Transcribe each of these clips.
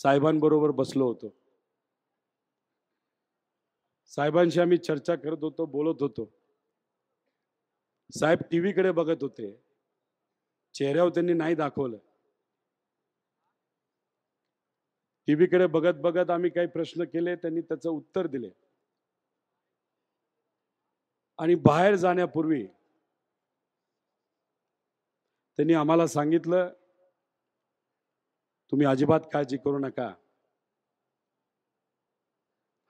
साहेबांबरोबर बसलो होतो. साहेबांशी आम्ही चर्चा करत होतो, बोलत होतो. साहेब टीव्ही कडे बघत होते. चेहऱ्यावर त्यांनी नाही दाखवलं. टीव्ही कडे बघत बघत आम्ही काही प्रश्न केले, त्यांनी त्याचं उत्तर दिले. आणि बाहेर जाण्यापूर्वी त्यांनी आम्हाला सांगितलं, तुम्ही अजिबात काळजी करू नका.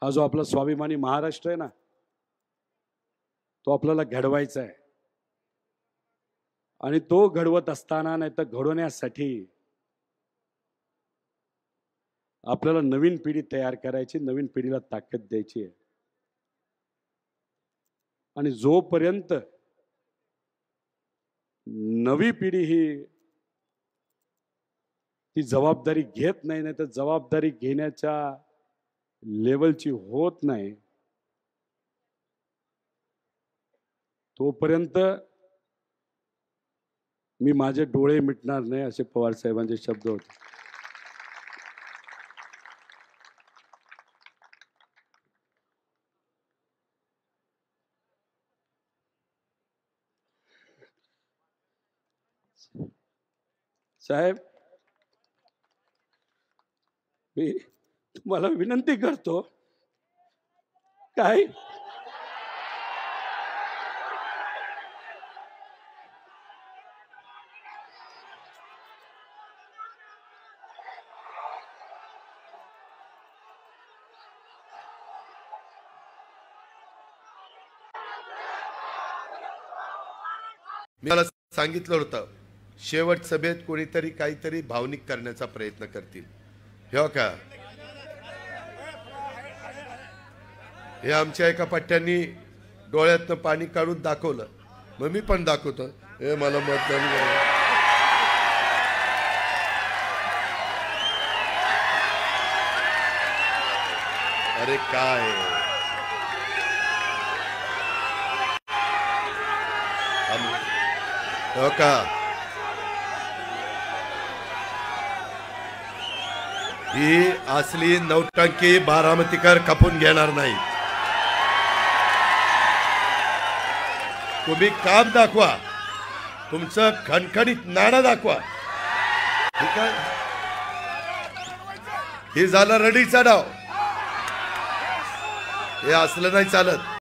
हा जो आपला स्वाभिमानी महाराष्ट्र आहे ना, तो आपल्याला घडवायचा आहे. आणि तो घडवत असताना नाही तर घडवण्यासाठी आपल्याला नवीन पिढी तयार करायची, नवीन पिढीला ताकद द्यायची आहे. आणि जोपर्यंत नवी पिढी ही ती जबाबदारी घेत नाही, नाही तर जबाबदारी घेण्याच्या लेवलची होत नाही, तोपर्यंत मी माझे डोळे मिटणार नाही, असे पवार साहेबांचे शब्द होते. साहेब, मी तुम्हाला विनंती करतो, काय मला सांगितलं होतं, शेवट सभेत कोणीतरी काहीतरी भावनिक करण्याचा प्रयत्न करतील. हे का हे आमच्या एका पट्ट्यांनी डोळ्यातनं पाणी काढून दाखवलं. मग मी पण दाखवतो, हे मला मतदान करा. अरे काय हो का, ही असली नौटंकी बारामतीकर खपून घेणार नाही. तुम्ही काम दाखवा, तुमचं खणखणीत नाणं दाखवा. ठीक आहे, हे झालं रडीचा डाव. हे असलं नाही चालत.